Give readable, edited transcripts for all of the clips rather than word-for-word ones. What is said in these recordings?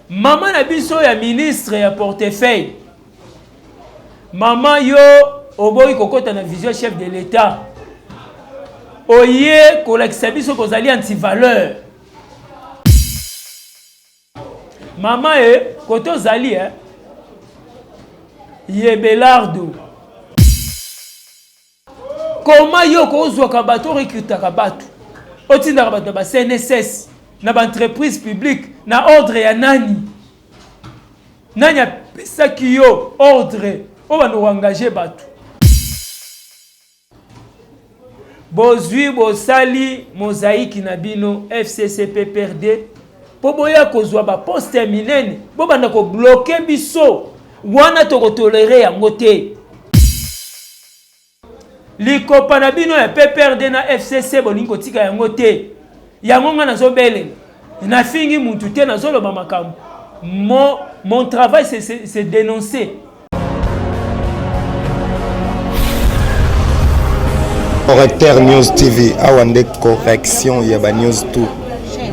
Maman na biso ya ministre ya portefeuille. Maman yo oboyi kokota na vision chef de l'État. Oye kolakisa biso kozali anti-valeur. Maman koto zali Yebelardo. Comment yo kozwa kabato recruter bato? Otinda kabato ba CNSS na ba entreprise publique na ordre ya nani? Nani apesa kiyo ordre o ba no engager bato. Bozui bosali mosaïque na bino FCCP PRD po boya kozwa ba poste minene bo banda ko bloquer biso wana to ko tolérer yango te. Likopa na bino ya PPRD na FCC bolingo tika yango te. Yango nga nazo bele. Na fingi muntu te nazo loba makambo. Mon travail c'est dénoncer. Correcteur News TV, Awande correction, il y a News tout.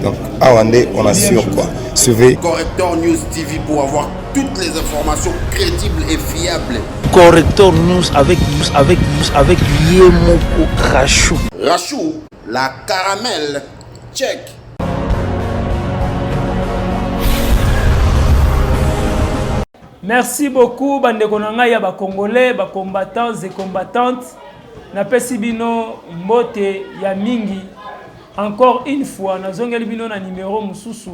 Donc Awande, on assure quoi. Suivez Correcteur News TV pour avoir toutes les informations crédibles et fiables. Correcteur News avec Yemoko Rachou. Rachou, la caramel, check. Merci beaucoup bande konanga ya ba congolais, ba combattants et combattantes. Na pesi bino mbote ya mingi. Encore une fois nazongeli bino na numéro mususu.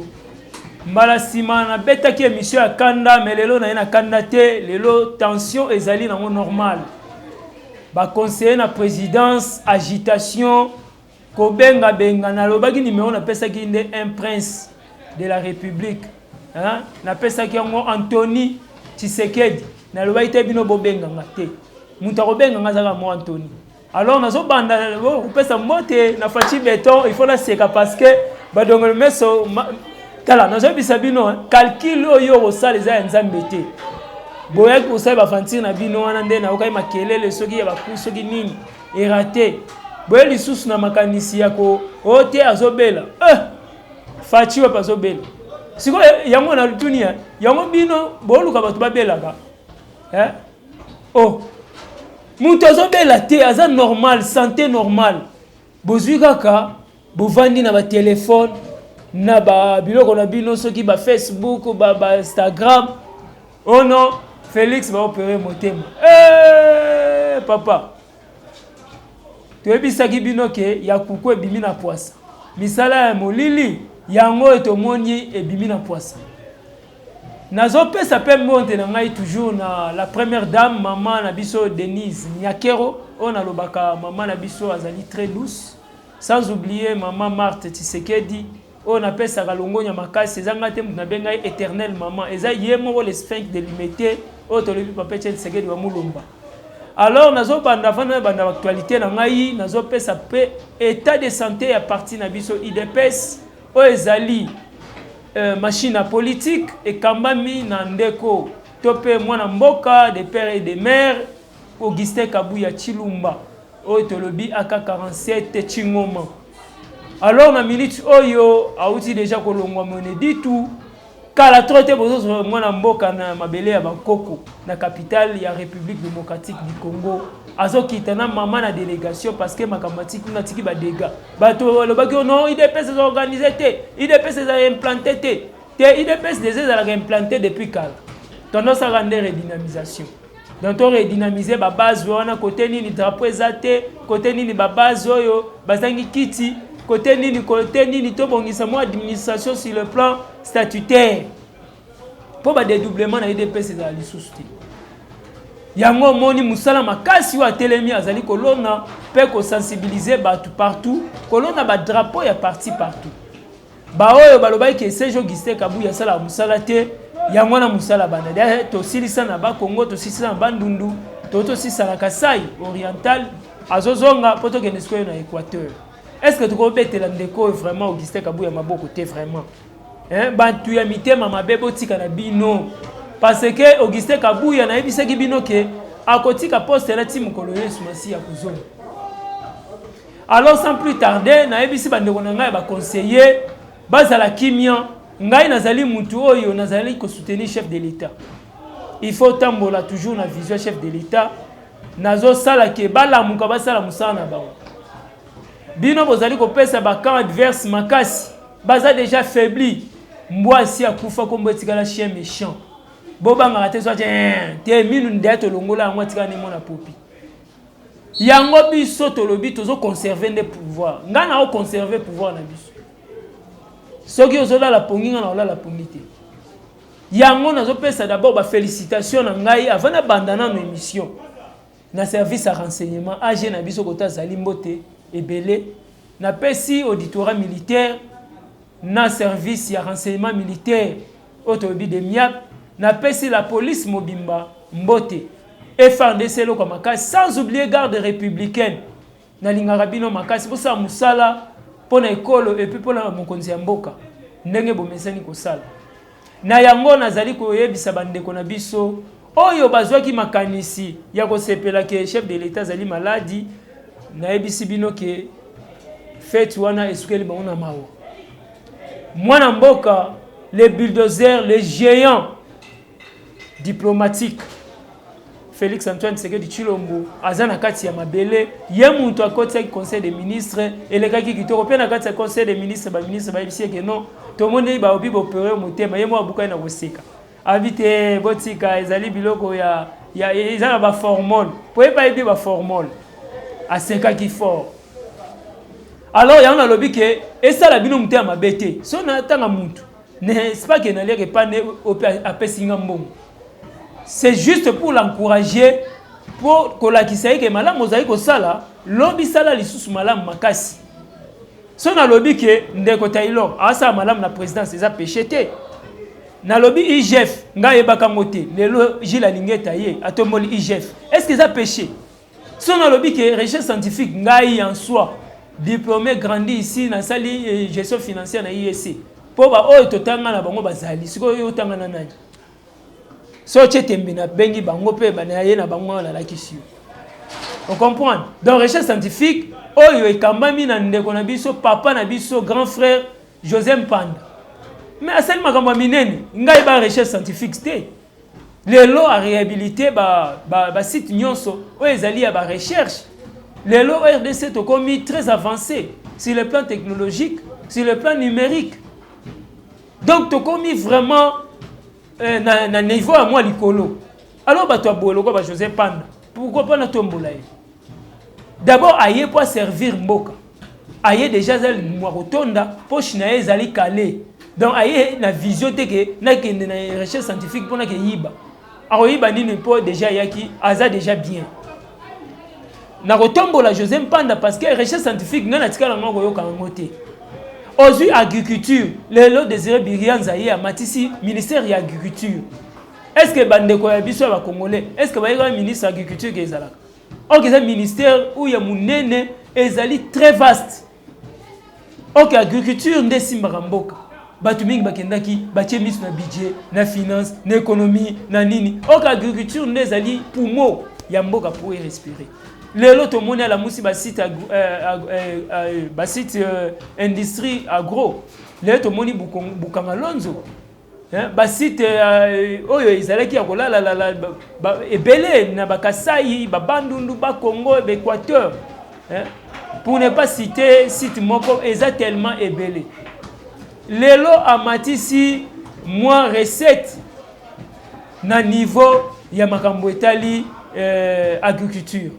Mbala sima na betaki émission ya kanda mais lelo na ina kanda te, lelo tension ezali nango normal. Ba conseiller na présidence agitation kobenga benga na lobaki numéro na pesaki nde un prince de la République. Hein? Na pesaki yango Anthony Tshisekedi na lobaki te bino bobenga ngate. Muta kobenga ngazaka mo Anthony. Alors nazo banda pesa mote na fachi béton, il faut la seka parce que badongolo meso kala nazo bisa bino calcul oyo osala za nzambe te. Boya ko sa ba fanti na bino wana nde na okai makelele soki ya baku soki nini eraté. Boya lisusu na makanisi yako ote azobela. Fachi wa azobela. Siko yango na lutunia yango bino boluka batu babela ka. Oh Mutu azobela te aza normal, santé normale. Bozui kaka, bovandi na ba téléphone, na ba biloko na bino soki ba Facebook, ba Instagram. Oh non, Félix va opérer motema. Papa. Tu ebisaki bino ke ya kuku ebimi na poisa. Misala ya molili yango etomoni ebimi na poisa. Nazo pesa pe monte na ngai toujours na la première dame maman na biso Denise Nyakero, on a lobaka maman na biso azali très douce, sans oublier maman Marthe Tshisekedi, on a pesa kalongonya makasi ezanga te na benga éternel maman eza yemo le sphinx de l'imité o tolobi papa Tshisekedi wa mulumba. Alors nazo banda vana banda actualité na ngai nazo pesa pe état de santé ya parti na biso IDPS o ezali machine à politique et kambami na ndeko topé mwana mboka des pères et des mères Augustin Kabuya Chilumba Otolobi AK47 Chingoma. Alors na minute oyo auti déjà kolongwa mone ditu kala trote bozo mwana mboka na mabele ya bakoko na capitale ya République démocratique du Congo azokita na mama na délégation parce que makamati kuna tiki ba dégâts bato lobaki non IDPS organisé te IDPS a implanté te IDPS déjà a implanté depuis quand tendance à rendre redynamisation donc on redynamiser ba base wana côté nini drapeau ezate côté nini ba base oyo bazangi kiti côté nini to bongisa mo administration sur le plan statutaire pour ba dédoublement na IDPS za lisusu te. Yango moni musala makasi wa telemi azali kolona pe ko sensibiliser batu partout kolona ba drapeau ya parti partout ba oyo balobai ke Serge Augustin Kabuya sala musala te yango na musala bana to silisa na ba Congo to silisa na bandundu to silisa na Kasai oriental azozonga poto ke nesko na Équateur. Est-ce que tu peux betela ndeko vraiment Augustin Kabuya maboko te vraiment bantu ya mitema mabebo tika na bino parce que Augustin Kabuya na ebisaki bino ke akotika poste na timu kolonel sumasi ya kuzonga. Alors sans plus tarder na ebisi bandeko na ngai ba conseiller bazala kimia ngai nazali mutu oyo nazali ko soutenir chef de l'État. Il faut tambola toujours na vision chef de l'État. Nazo sala ke bala muka basala musala na bango. Bino bozali ko pesa ba camp adverse makasi. Baza déjà faibli. Mbwa si akufa kombo etikala chien méchant. Boba ngate so te minu ndeto longola ngwa tika ni mona popi. Yango biso tolobi tozo conserver des pouvoirs. Ngana o conserver pouvoir na biso. Soki ozola la ponginga na ola la pongite. Yango nazo pesa d'abord ba félicitations na ngai avant na bandana no émission. Na service à renseignement AG na biso kota zali mbote ebele na pesi auditorat militaire na service ya renseignement militaire autobi de miap na pesi la police mobimba mbote FRDC loko makasi sans oublier garde républicaine na lingaka bino makasi posa musala pona ekolo et puis pona mokonzi ya mboka ndenge bomesani kosala na yango nazali koyebisa bandeko na biso oyo bazwaki makanisi ya kosepela ke chef de l'État zali maladi na ebisi bino ke fête wana esukeli bango na mawa mwana mboka les bulldozers les géants diplomatiques Félix Antoine Tshisekedi Tshilombo azana kati ya mabele ye muntu akoti ya conseil des ministres elekaki kitoko pe na kati ya conseil des ministres ba ministre ba ebisi ke non to monde ba obi opérer motema ye mo abuka na koseka habite botika ezali biloko ya ezala ba formol po pas ebi ba formol aseka ki fort alors ya on a lobi ke esa la bino muté mabete so na tanga muntu n'est pas que na leke pas ne apesinga mbongo. C'est juste pour l'encourager, pour que la kisaïe que malam mosaïque au sala, lobby sala li sous malam makasi. Son a lobby que ndeko Taylor, asa malam la présidence c'est ça pécheté. Na lobby IGF, nga yebaka moté, lelo Gilles Alingeta ye, atomoli IGF. Est-ce que ça péché? Son a lobby que recherche scientifique nga y en soi, diplômé grandi ici na sali gestion financière na IEC. Pour ba oyo totanga na bango bazali, siko yo tanga na nani. So chetembe na bengi bango pe banaye na bango la lakisi. On comprend. Dans recherche scientifique, oyo ekambami na ndeko na biso papa na biso grand frère José Mpanda. Mais asali makambo minene, ngai ba recherche scientifique c'était. Lelo a réhabilité ba site nyonso o ezali ya ba recherche. Lelo RDC to komi très avancé sur le plan technologique, sur le plan numérique. Donc to komi vraiment na niveau à moi likolo. Alors ba toi boloko ba José Panda. Pourquoi pas na tombola? D'abord aye pour servir mboka. Aye déjà za mwa rotonda poche na ezali calé. Donc aye na vision te que na kende na recherche scientifique pour na ke yiba. Alors yiba nini po déjà yaki aza déjà bien. Na rotombola José Panda parce que recherche scientifique ngana tikala ngoko yoka ngote. Aujourd'hui, agriculture, le lot désiré Birian Zaïe à Matissi, ministère de l'agriculture. Est-ce que Bandeko Yabiso va Congolais? Est-ce que va y ministre de l'agriculture qui est là? Or, c'est un ministère où il y a mon nene et très vaste. Ok, agriculture, n'est pas si maramboka. Batuming bakendaki, bachemis na budget, na finance, na économie, na nini. Ok, agriculture, n'est pas poumon, yamboka pour y respirer. Les autres monde à la moussi site industrie agro. Les autres monde bukanga lonzo. Site oyo izalaki ya kolala la ebele na bakasai babandundu ba Congo Équateur. Pour ne pas citer site moko tellement ebele. Lelo amatisi moins recette na niveau ya makambo etali agriculture.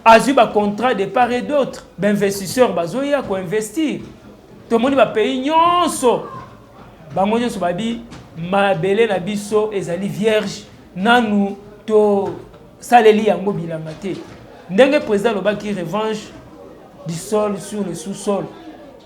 Azu ba contrat de part et d'autre, d'investisseurs bazoya ko investir. To moni ba pays nyonso. Bango nyonso babi mabele na biso ezali vierge nanu to saleli yango bilanga te. Ndenge président lobaki revanche du sol sur le sous-sol.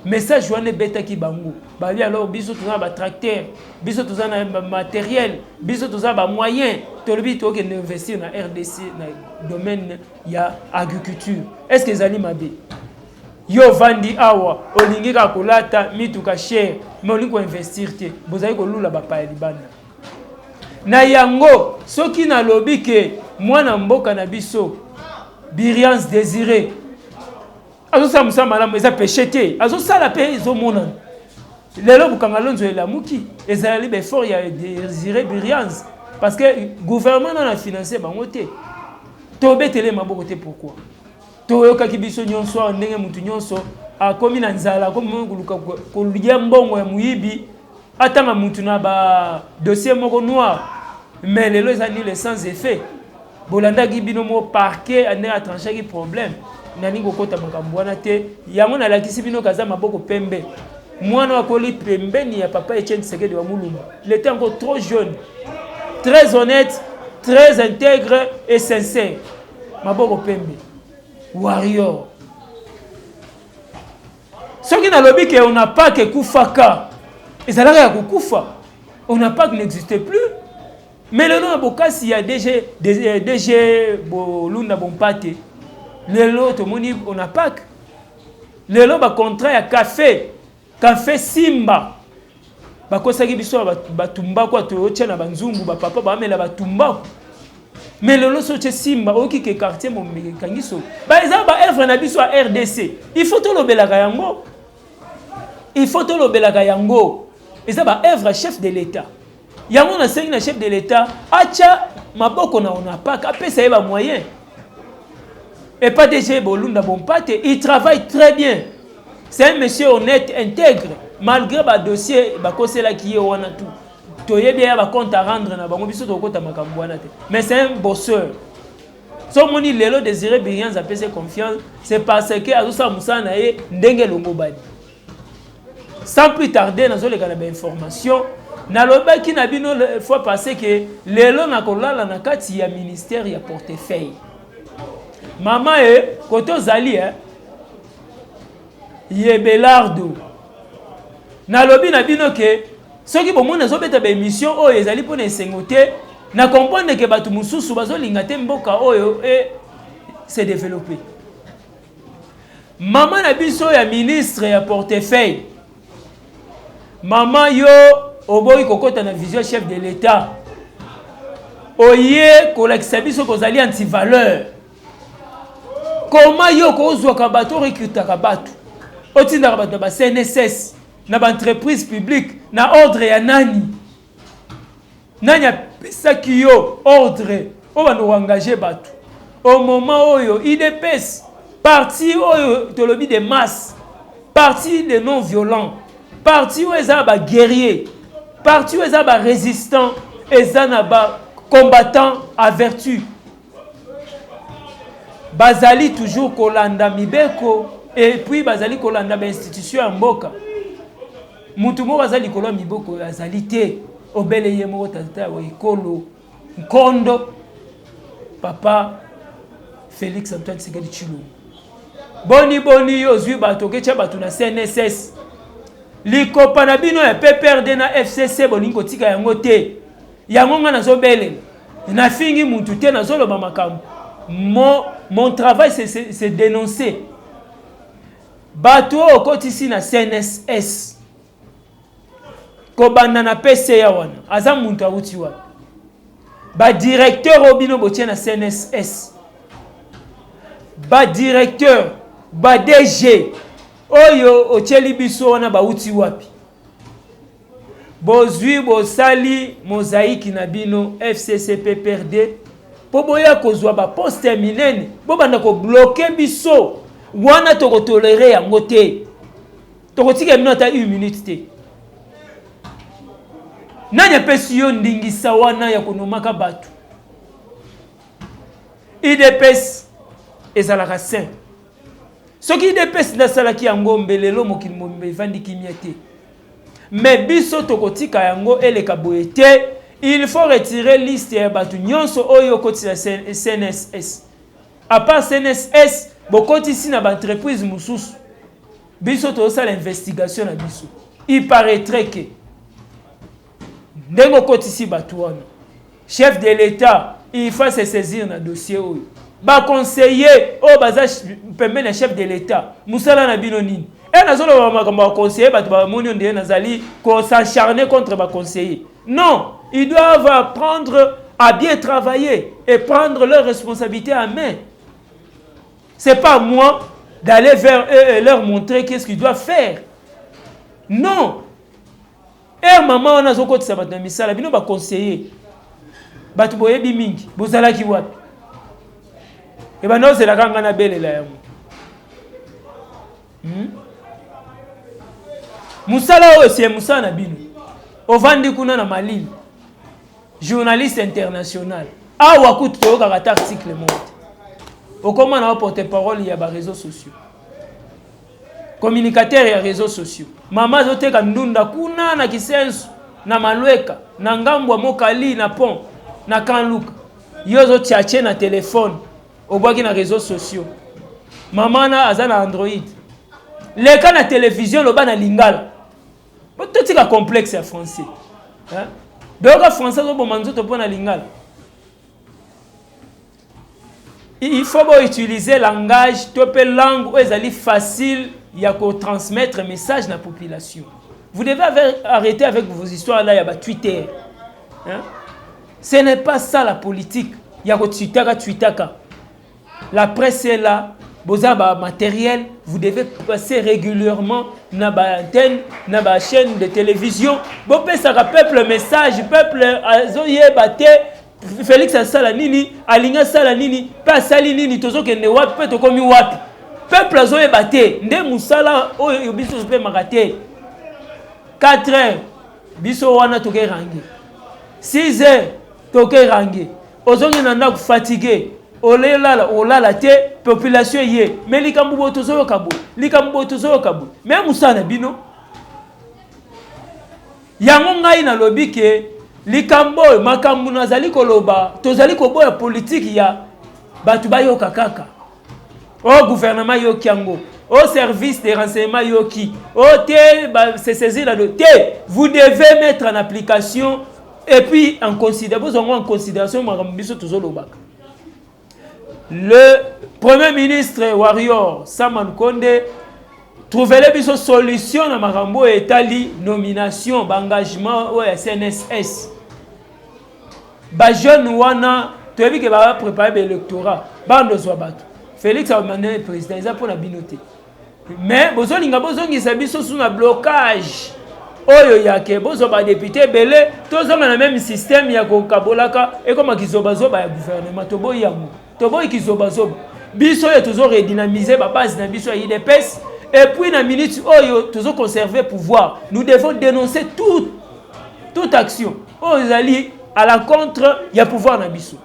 Message joane beta ki bango. Babi alors biso toza ba tracteur, biso toza na matériel, biso toza ba moyen. Tolobi to ke investir na RDC na domaine ya agriculture. Est-ce que zali mabe? Yo vandi awa olingi ka kolata mituka cher, mais olingi ko investir te. Bozali ko lula ba pa libanda. Na yango soki na lobi ke mwana mboka na biso Birians désiré. Azo sa musa malamu eza péché te. Azo sala pe ezo mona. lelo bukangalonzo elamuki ezali befort ya Désiré Brians parce que gouvernement na financé bango te tobetele maboko te. Pourquoi toyokaki biso nyonso ndenge mutu nyonso akomi na nzala komi koluka kolia mbongo ya muyibi atanga mutu na ba dossier moko noir mais lelo ezali le sans effet bolandaki bino mo parquet ane atranchaki problème nani kokota makambo wana te yango nalakisi bino kaza maboko pembe mwana wakoli pembeni ya papa Etienne Tshisekedi wa Mulumba. Il était encore trop jeune, très honnête, très intègre et sincère. Maboko pembe warrior. Ce qui n'a lobby que on n'a pas que kufaka. Et ça n'a kufa. On n'a pas que n'existe plus. Mais le nom à Bokasi, il y a DG Bolunda Bompate. Le lot on n'a pas que. Le lot contrat à café. Café Simba. Bakosaki biso batumba kwa toyotia na banzungu ba papa ba mela batumba. Mais le loso che Simba oki ke quartier mo mekangiso. Ba eza ba œuvre na biso à RDC. Il faut to lobelaka yango. Il faut to lobelaka yango. Eza ba œuvre chef de l'État. Yango na sengi na chef de l'État acha maboko na ona pas apesa yeba moyen. Et pas DG Bolunda Bompate, il travaille très bien. C'est un monsieur honnête, intègre, malgré le dossier, qui est tout. Tu as bien un compte à rendre, mais c'est un bosseur. Si on dit que Désiré Brians a fait confiance, c'est parce que Azusa Moussa n'a pas de sans plus tarder, nous avons des informations. Nous avons une fois passé que l'élo n'a pas na kati ya ministère ya portefeuille. Maman est côté Zali, Yebelardo. Na lobi na bino ke soki bomona zobeta ba émission oyo ezali pona esengote na comprendre que batu mususu bazolinga te mboka oyo et se développer. Maman na biso ya ministre ya portefeuille. Maman yo oboyi kokota na vision chef de l'État. Oye kolakisa biso kozali anti-valeur. Comment yo kozwa kabato recruter bato? Otinda bato ba CNSS na ba entreprise publique na ordre ya nani? Nani apesa kiyo ordre o bano engager bato. Au moment oyo IDPS parti oyo tolobi de masse, parti de non violents, parti oyo eza ba guerrier, parti oyo eza ba résistant, eza na ba combattant à vertu. Bazali toujours kolanda mibeko et puis bazali kolanda ba institution ya mboka. Mutu mo bazali kolanda mibeko azali te obele yemo tata wa ikolo nkondo papa Félix Antoine Tshisekedi Tshilombo. Boni yo zwi bato ke cha bato na CNSS. Likopa na bino ya PPRD na FCC bolingo tika yango te. Yango nga nazobele. Na fingi mutu te nazoloba makambo. Mon travail c'est dénoncer. Bato au kotisi na CNSS. Kobanda na PCA wana. Aza muntu awuti wa. Ba directeur obino botie na CNSS. Ba directeur, ba DG. Oyo ocheli biso wana ba uti wapi. Bozui bosali mosaïque na bino FCC PPRD. Poboya kozwa ba poste minene, bobanda ko bloquer biso. Wana toko tolérer yango te. Toko tika minota 1 minute te. Nanya pesi yo ndingisa wana ya konomaka batu. IDPS ezalaka sain. Soki IDPS na salaki yango mbelelo mokili mombe vandi kimia te. Mais biso tokotika yango eleka boye te. Il faut retirer liste ya batu nyonso oyo koti la CNSS. À part CNSS, bokoti si na ba entreprise mususu. Biso to sa l'investigation na biso. Il paraîtrait que ndengo koti si batu wana. Chef de l'État, il faut se saisir na dossier oyo. Ba conseiller o baza pembe na chef de l'État. Musala na bino nini? Et nazolo ba makambo conseiller batu ba moni onde nazali ko s'acharner contre ba conseiller. Non, ils doivent apprendre à bien travailler et prendre leurs responsabilités à main. C'est pas moi d'aller vers eux et leur montrer qu'est-ce qu'ils doivent faire. Non, maman on a zo kotisa bato na misala bino ba conseiller bato boyebi mingi bozala ki wapi e ba noze la kanga na belela yango musala o c'est musala na bino ovandi kuna na Malili journaliste international awa kutu toyoka kata article monte okoma na porte-parole ya ba réseaux sociaux communicateur ya réseaux sociaux mama zoteka ndunda kuna na Kisenso na Malweka na Ngambwa Mokali na Pont na Kanluka yozo tchache na téléphone obwaki na réseaux sociaux mama na aza na Android leka na télévision loba na Lingala bototika complexe ya français hein donc français zo bomanzo to pona Lingala il faut utiliser langage topé langue où ezali facile il y a qu'à transmettre un message à la population. Vous devez arrêter avec vos histoires là, il y a Twitter. Hein? Ce n'est pas ça la politique. Il y a Twitter. La presse est là, vous avez matériel, vous devez passer régulièrement dans l'antenne, dans la chaîne de télévision. Vous pouvez ça peuple le message, peuple azoye bate Félix Salanini, Alinga Salanini, pas Salinini, tozo kende wapi, peut komi wapi. Peuple azoye bate nde musala oyo biso pe makate 4 heures biso wana toke rangi 6 heures toke rangi ozongi nanda ku fatigué olala te population ye mais likambo tozoyo kabo mais musala bino yango ngai na lobi ke likambo makambu nazali koloba tozali koboya politique ya batu bayoka kaka au gouvernement yokiango, au service des renseignements yoki, c'est saisi là de vous devez mettre en application et puis en considération le premier ministre Warrior Saman Konde trouvait les solutions à Marambo et Tali nomination d'engagement au SNSS. Ba jeune wana tu as vu que va préparer l'électorat, bando soit Félix a demandé président pour la binoté. Mais bozolinga bozongi sabiso sous un blocage. Oyo yake bozo ba député belé tozo na même système ya ko kabolaka et comme kizobazoba ya gouvernement tobo yango. Tobo kizobazoba. Biso ya toujours redynamiser ba base na biso ya IDPS et puis na minute oyo toujours conserver pouvoir. Nous devons dénoncer toute action. Ozali à la contre ya pouvoir na biso.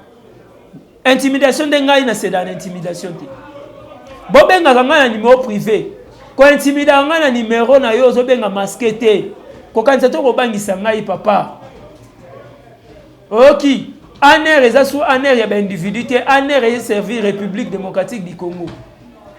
Intimidation de ngai na c'est dans l'intimidation te. Bobenga nga na numéro privé. Ko intimida nga na numéro na yo zo benga masqué te. Ko kanisa to ko bangisa ngai papa. Oki, aner ezasu aner ya ba individu te, aner e servir République démocratique du Congo.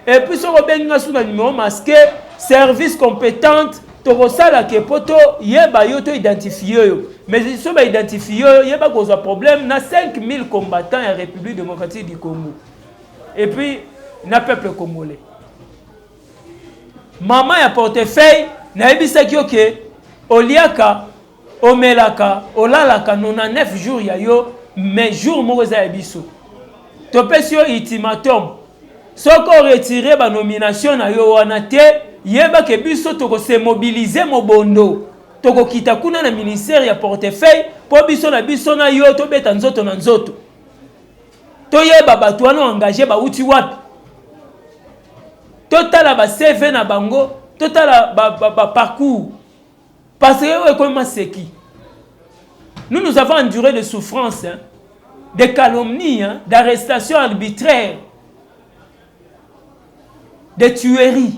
Et puis so ko benga sous na numéro masqué, service compétente to sala ke poto yeba yo to identifier yo. Mais ils sont identifiés, il y a pas de problème. Il y a 5000 combattants en République démocratique du Congo. Et puis, il y a un peuple congolais. Maman a portefeuille, il y a un Oliaka, Omelaka, Olalaka, 99 jours, mais jour, il y a un biso. Tu peux sur ultimatum. Si on retire la nomination, il y a un biso qui se mobiliser mon bondo. Toko kita kuna na ministère ya portefeuille po biso na yo to beta nzoto na nzoto to yeba batu wana engagé ba uti wapi totala ba CV na bango totala ba parcours parce que comme maseki nous avons enduré de souffrances hein, de calomnies hein, d'arrestations arbitraires de tueries.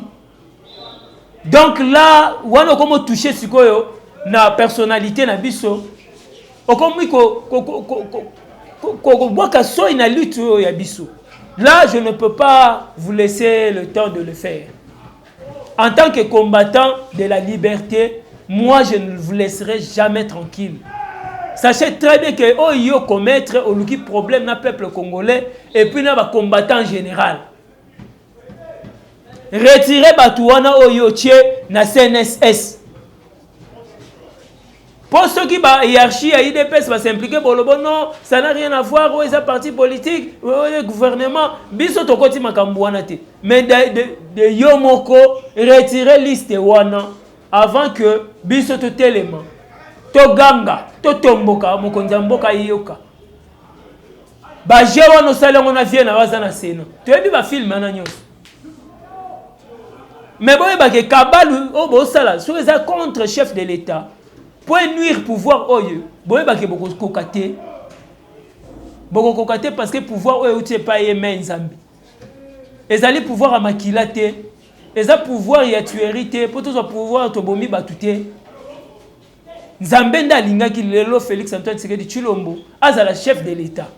Donc là, on a comment toucher sikoyo na personnalité na biso. Okomi ko boka so ina lutte ya biso. Là, je ne peux pas vous laisser le temps de le faire. En tant que combattant de la liberté, moi je ne vous laisserai jamais tranquille. Sachez très bien que oyo commettre au luki problème na peuple congolais et puis na ba combattant en général. Retirez Batouana Oyoche na CNSS. Pour ceux qui ba hiérarchie à IDPS va s'impliquer pour le bon non, ça n'a rien à voir avec les partis politiques, le gouvernement. Biso tokoti makambouana te. Mais de Yomoko retirer liste wana avant que biso to télément. to ganga to tomboka mokonzi mboka yoka ba jewa no sala ngona vie na waza na seno to yebi ba film na nyonso mais boye ba ke kabalu o bo sala so eza contre chef de l'état pour nuire pouvoir oyo boye ba ke boko kokate parce que pouvoir oyo utie pa yeme nzambi ezali pouvoir amakila te eza pouvoir ya tuerie te po to pouvoir to bomi batute nzambe nda lingaki lelo Félix Antoine Tshisekedi Tshilombo azala chef de l'état.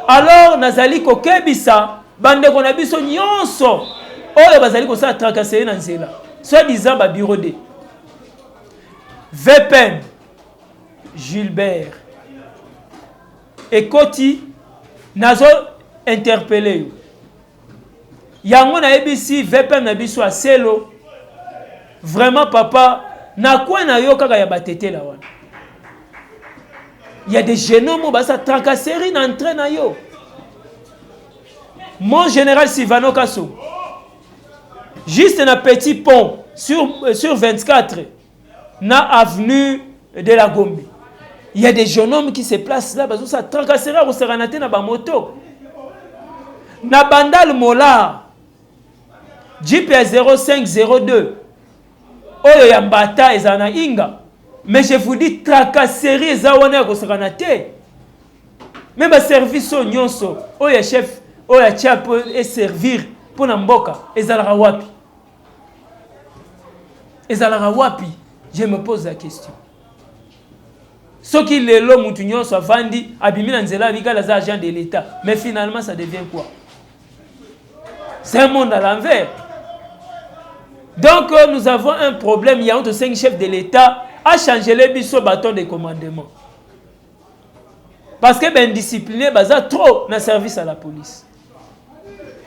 Alors nazali kokebisa bande kona biso nyonso oyo bazali ko sa tracasser na nzela soit disant ba bureau de VPN Gilbert ekoti nazo interpeller yango na ABC VPN na biso aselo vraiment papa na quoi na yo kaka ya batete la wana. Il y a des jeunes hommes qui sont tracasseries dans l'entraîne. Mon général Sylvano Kasso, juste un petit pont sur 24, na avenue de la Gombe. Il y a des jeunes hommes qui se placent là, parce que ça tracasserait au Serenate na ba moto. Na Bandal Mola, Jeep 0502, Oyo Yambata ezana Inga. Mais je vous dis, tracasserie zawana ko seranate. Même service au nyonso, oya chef, oya chap et servir pour namboka, ezalaka wapi. Ezalaka wapi? Je me pose la question. Ce qui est l'homme mutu nyonso avandi, abimina nzela bika za agent de l'État. Mais finalement, ça devient quoi? C'est un monde à l'envers. Donc, nous avons un problème. Il y a entre 5 chefs de l'État à changer les biseaux bâtons de commandement. Parce que ben discipliné, baza trop na service à la police.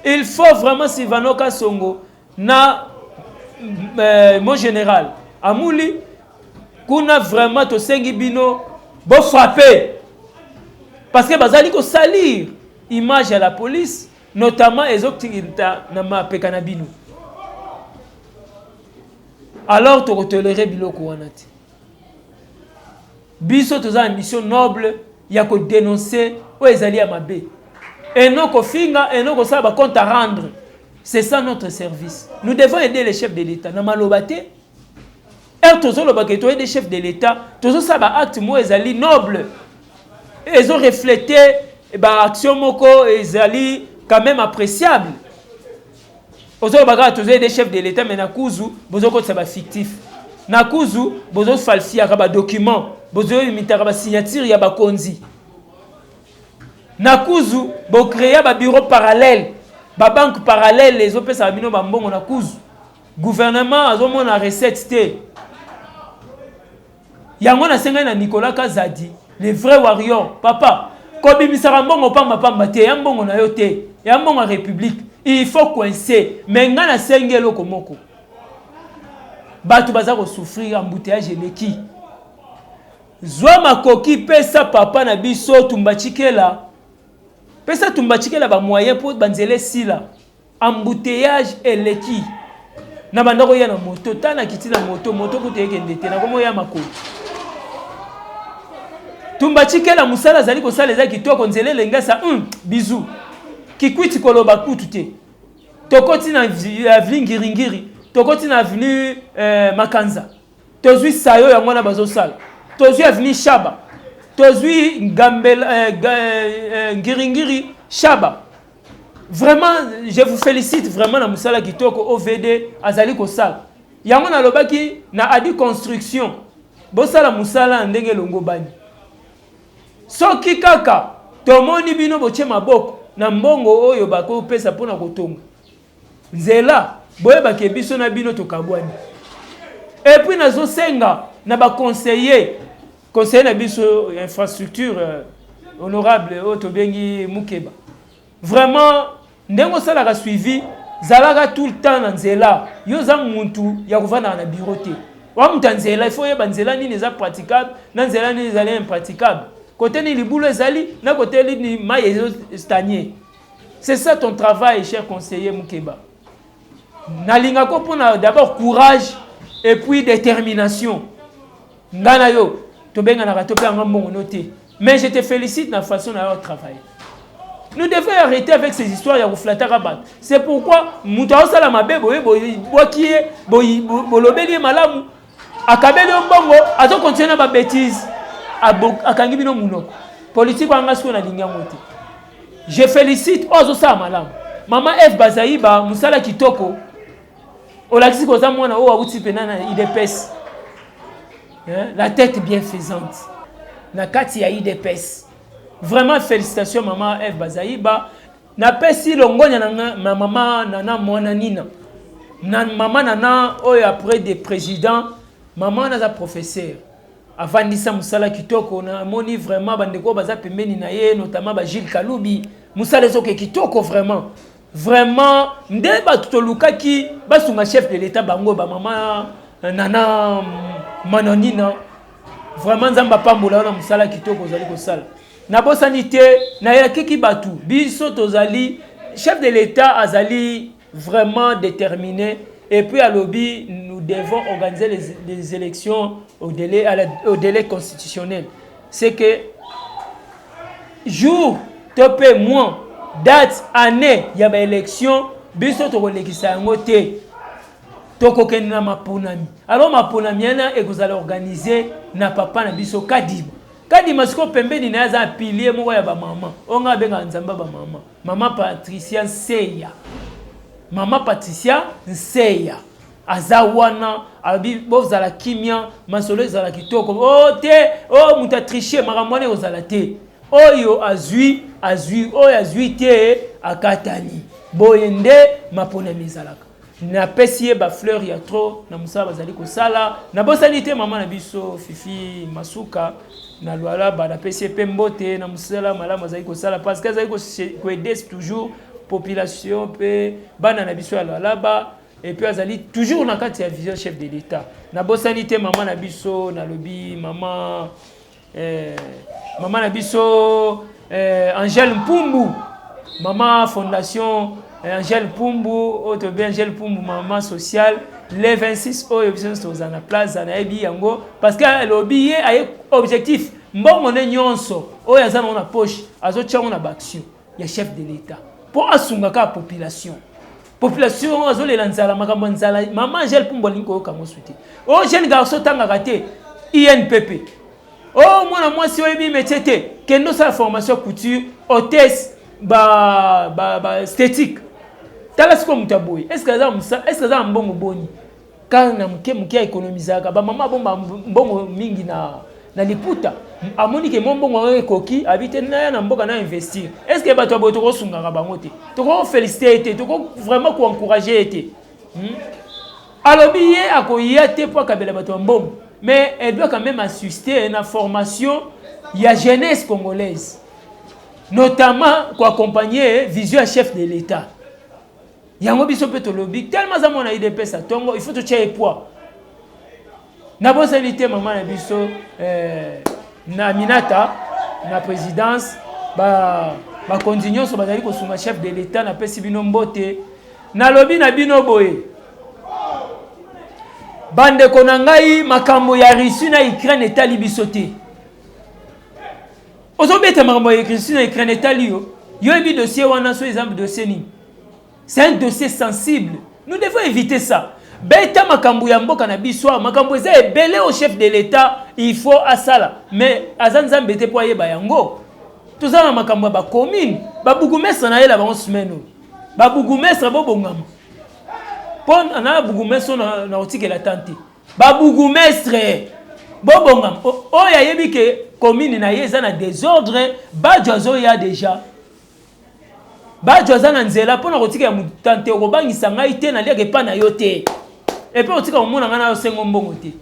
Il faut vraiment Sylvano Kasongo na mon général Amouli kuna vraiment to sengi bino bo frapper. Parce que bazali ko salir image à la police, notamment ezoktinta na ma pekanabino. Alors tu tolérer biloko wanati. Biso toza une mission noble ya ko dénoncer o ezali ya mabe. Et non ko finga et non ko saba compte à rendre. C'est ça notre service. Nous devons aider les chefs de l'État. Na malobate et tozo lobake to aider les chefs de l'État, tozo saba acte mo ezali noble. Et ils ont reflété ba action moko ezali quand même appréciable. Ozo baga tozo aider les chefs de l'État mais na kuzu bozo ko saba fictif. Na kuzu bozo falsifier ba document. Bozo imitaka ba signature ya ba konzi. Nakuzu bo créer ba bureau parallèle, ba banque parallèle les opesa bino ba mbongo nakuzu. Gouvernement azomona recette té. Yango na senga na Nicolas Kazadi, le vrai warrior. Papa, ko bimisaka mbongo pamba pamba té, ya mbongo na yo té, ya mbongo à République. Il faut coincer, mais nga na sengelo komoko. Batu baza ko souffrir embouteillage eleki. Zwa makoki pesa papa na biso tumbachikela. Pesa tumbachikela ba moyen pour banzele sila. Embouteillage eleki. Na bandako ya na moto, tana kiti na moto kuteke ndete na komo ya makoki. Tumbachikela musala zali ko sala za kitoko nzele lengasa bisou. Kikwiti koloba kutu te. Tokoti na avenue Ngiringiri, tokoti na avenue Makanza. Tozui sayo ya mwana bazo sala. Tozui avenue Shaba. Tozui Ngiringiri Shaba. Vraiment, je vous félicite vraiment na musala kitoko OVD azali ko sala. Yango na lobaki na adi construction. Bosala musala ndenge longo bani. Soki kaka tomoni bino boche maboko na mbongo oyo bako pesa pona kotonga. Nzela boyeba ke biso na bino tokabwani. Et puis nazo senga na ba conseiller na biso infrastructure honorable Otobengi Mukeba. Vraiment ndengo sala ka suivi zalaka tout le temps na nzela yo za muntu ya kuvana na bureau te. Wa mutanzela il faut yeba nzela nini za praticable na nzela nini za impraticable. Côté ni libulo ezali na côté ni maye stagner. C'est ça ton travail cher conseiller Mukeba. Nalinga ko pona d'abord courage et puis détermination. ngana yo to benga na to pe nga mbongo noté. Mais je te félicite na façon de travailler. Nous devons arrêter avec ces histoires ya flatter rabat. C'est pourquoi mutao sala mabe boye bokie bolobeli malamu akabeli mbongo azo continuer ba bêtises akangi bino munoko. Politique anga siko na linga ngote. Je félicite ozo sa malamu. Maman F Bazaïba musala kitoko. Olakisi koza mwana o awuti penana IDPS. La tête bienfaisante. Na kati ya IDPS. Vraiment félicitations maman F Bazaïba. Na pesi longonya na maman nana mwana nina. Na maman nana oyo après des présidents, maman naza professeur. Avandisa musala kitoko na moni vraiment bandeko baza pembeni na ye notamment ba Gilles Kaloubi. Musala zoke kitoko vraiment. Vraiment nde batutoluka ki basunga chef de l'état bango ba maman nana manonina. Vraiment nzamba pambola na musala kitoko zali ko sala. Na bosanité na yakiki batu biso tozali chef de l'état azali vraiment déterminé et puis à lobby nous devons organiser les élections au délai constitutionnel. C'est que jour topé mois date année ya ba élection biso to kolekisa ngote toko kenna maponami. Alors maponami na ekozala organiser na papa na biso Kadiba. Kadima siko pembeni na za pilier moko ya ba mama. Onga benga nzamba ba mama. Mama Patricia Nseya. Mama Patricia Nseya. Azawana abi bozala kimia masolo zala kitoko. Oh te, oh muta tricher makamwane ozala te. Oyo azui te akatani. Boyende mapona mizalaka. Na pesiye ba fleur ya trop na musala bazali ko sala. Na bosanité maman na biso Fifi Masuka. Na loala ba na pesiye pembote na musala malamu bazali ko sala parce que azali ko aider toujours population pe bana na biso ya loala ba et puis azali toujours na kati ya vision chef de l'état. Na bosanité maman na biso na lobi maman na biso Angèle Mpumbu. Maman fondation Angèle Pumbu, autre bien Angèle Pumbu, maman sociale, les 26 au dans la place na ebi yango parce que l'objet a objectif mbongo ne nyonso o ya zana na poche azo tchango na baction ya chef de l'état pour asunga ka population azo le lanzala makambo nzala maman Angèle Pumbu linko kango suti o jeune garçon tanga raté INPP oh moi si oyebi métier kendo sa formation couture hôtesse ba esthétique. Tala siko mutaboy. Est-ce que ça mbongo boni? Quand na mke économisaka ba mama bomba mbongo mingi na liputa. Amoni ke mbongo ekoki habite na mboka na investir. Est-ce que bato boto ko sunga bango te? To ko féliciter, to ko vraiment ko encourager te. Alobi ye akoya te po kabela bato mbongo. Mais elle doit quand même assister à une formation ya jeunesse congolaise. Notamment pour accompagner vision chef de l'État. Yango biso peto lobby tellement za mona IDP sa tongo il faut te tirer poids. Na bonalité maman na biso na Minata na présidence ba continuer so bazali ko sunga chef de l'État na pesi bino mbote na lobby na bino boye. Bande konangai makambo ya Russie na Ukraine etali biso te. Ozobeta makambo ya Russie na Ukraine etali yo ebi dossier wana so exemple dossier ni. C'est un dossier sensible. Nous devons éviter ça. Beta makambo ya mboka na biso, makambo eza ebele au chef de l'État, il faut asala. Mais azanza mbete po yeba yango. Tozana makambo ba commune, ba bugumestre na yela ba semaine. Ba bugumestre bo bongama. Pon ana bugumestre na otike la tante. Ba bugumestre bo bongama. O ya yebi ke commune na yeza na désordre, ba jozo ya déjà. Ba jozana nzela pona kotika ya mutante okobangisa ngai te na liake pa na yo te et puis otika omona ngana yo sengo mbongo te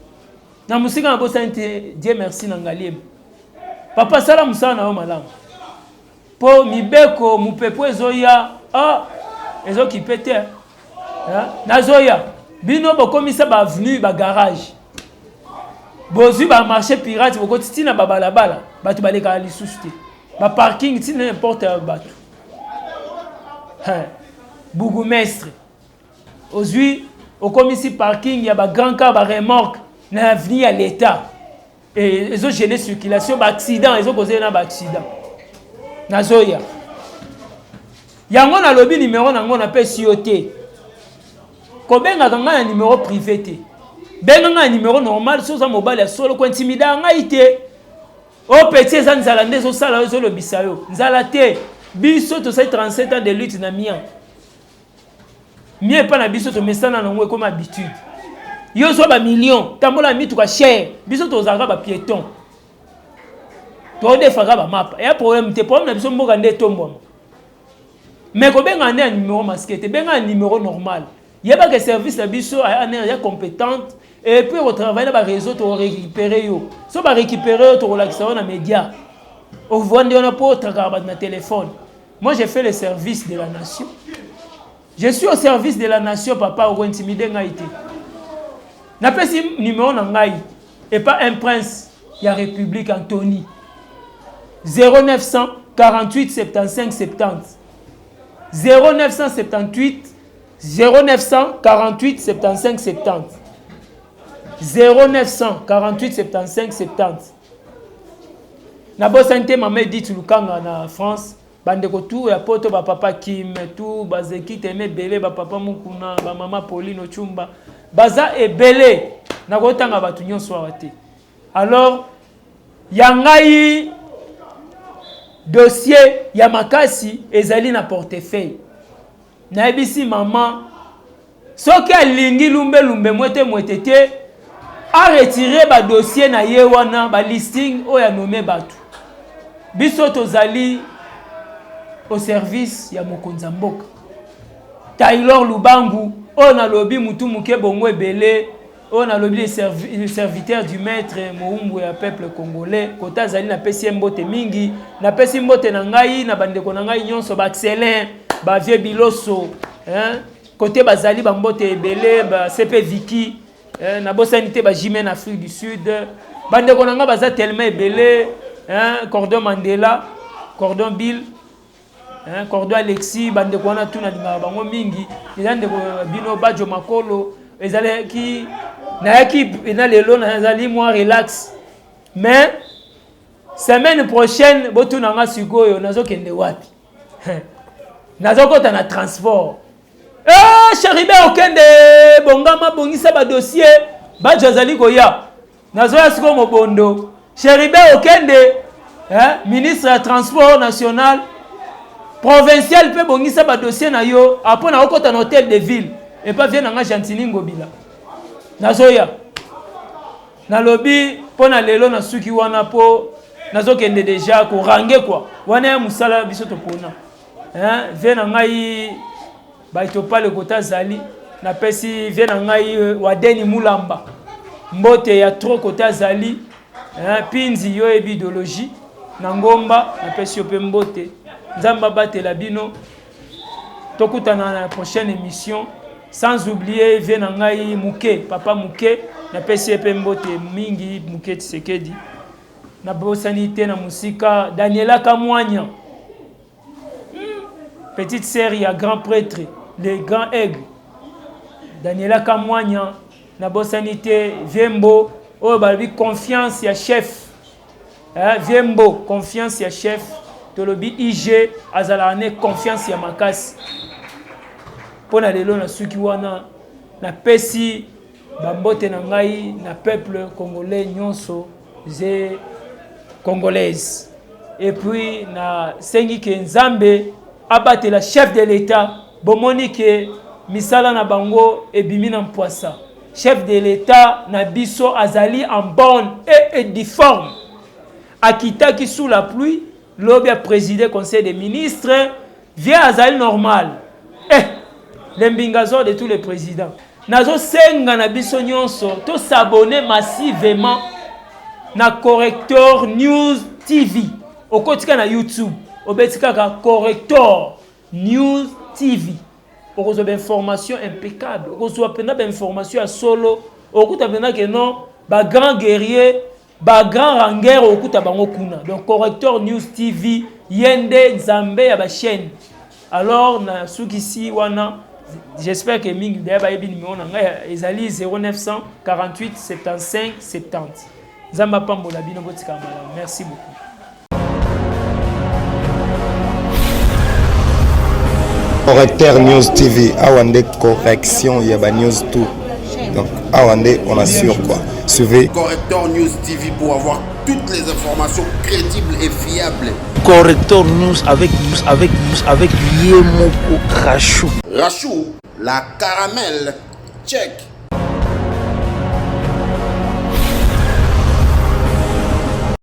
na musika na bosa nte Dieu merci na ngaliem papa sala musala na yo malamu po mibeko mupepo ezoya ezo kipete na zoya bino bokomisa ba avenue ba garage bozu ba marché pirate bokoti na babalabala batu baleka lisusu te ba parking tina n'importe batu bougumestre aujourd'hui au commissaire parking il y a ba grand car ba remorque na avenue à l'état et ils ont gêné circulation accident ils ont causé un accident nazoya yango na lobby numéro nango na pe sioté ko benga kanga na numéro privé té benga na numéro normal so za mobile ya solo ko intimida ngai té o petit za nzala ndezo sala zo lobisa yo nzala té biso to sai 37 ans de lutte na mien mie pas na biso to mesana nango comme habitude yo so ba million tambola mitu ka cher biso to zaka ba piéton to defaka ba map ya problème te problème na biso mboka nde tombo mais ko benga un numéro masqué te benga un numéro normal yeba que service na biso ya compétente et puis au travail na ba réseau to récupérer yo so ba récupérer to relaxer na média au vendre on a pas travailler na téléphone. Moi j'ai fait le service de la nation. Je suis au service de la nation papa au intimider ngaité. Na pesi numéro na ngai et pas un prince ya République Anthony 0900 48 75 70 0978 0900 48 75 70 0900 48 75 70 na bosante mama dit lukanga na France bandeko tout ya poto ba papa Kim tout bazeki teme belé ba papa mukuna ba mama Pauline Chumba baza ebele na kotanga batu nyonso awate alors yangai dossier ya makasi ezali na portefeuille na ebisi mama soki alingi lumbe mwete te a retirer ba dossier na ye wana ba listing oya nommé batu biso tozali au service ya mokonza mboka Taylor Lubangu on a lobby mutu muke bongo ebele on a lobby les serviteurs du maître Moumbu ya peuple congolais kota zali na pesi mbote mingi na pesi mbote na ngai na bandeko na ngai nyonso ba excellent ba vie biloso côté bazali ba mbote ebele ba CP Viki na bosanité ba Jimena Afrique du Sud bandeko na ngai baza tellement ebele Cordon Mandela Cordon Bill Cordon Alexis bandeko wana tuna dinga bango mingi ezande ko bino bajo makolo ezale ki na équipe ina lelo na ezali moi relax mais semaine prochaine botuna nga sikoyo nazokende wapi nazokota na transport Cheribe okende bongama bongisa ba dossier bajo azali koya nazoya siko mobondo Cheribe okende ministre ya transport national provincial pe bongisa ba dossier na yo apona okota na hôtel de ville et pas vient nga Gentini Ngobila nazoya na lobby pona lelo na suki wana po nazokende déjà ko range quoi wana ya musala biso to pona vient ngai ba itopa le kota zali na pesi vient ngai wadeni mulamba mbote ya trop kota zali pinzi yo idéologie na ngomba na pesi yo pe mbote nzamba batela bino tokutana na la prochaine émission sans oublier venangai Muke papa Muke na pesi pe mbote mingi Muke Tshisekedi na bosanité na musika Daniela Kamwanya petite sœur ya grand prêtre le grand aigle Daniela Kamwanya na bosanité Viembo oh balbi confiance ya chef Viembo confiance ya chef tolobi IG azalane confiance ya makasi pona lelo na suki wana na pesi bambote na ngai na peuple congolais nyonso ze congolaise et puis na sengi ke nzambe abatela chef de l'état bomoni ke misala na bango ebimi na mpoisa chef de l'état na biso azali en bonne et difforme akitaki sous la pluie l'objet a présidé conseil des ministres vient azali normal l'embingazo de tous les présidents nazo senga na biso nyonso to s'abonner massivement na Corrector News TV okotika na YouTube obetika ka Corrector News TV okozo ba information impeccable okozo pena ba information ya solo okuta pena que non ba grand guerrier ba grand ranger okuta bango kuna donc Corrector News TV yende nzambe ya ba chaîne alors na sukisi wana j'espère que mingi ba yebi numéro na ngai ezali 0900 48 75 70 Zamba pambola bino botika malamu. Merci beaucoup. Correcteur News TV, Awande correction, il y a News tout. Donc, Awande, on assure quoi. Suivez Correcteur News TV pour avoir toutes les informations crédibles et fiables. Correcteur News avec Yemoko Rachou. Rachou, la caramel, check.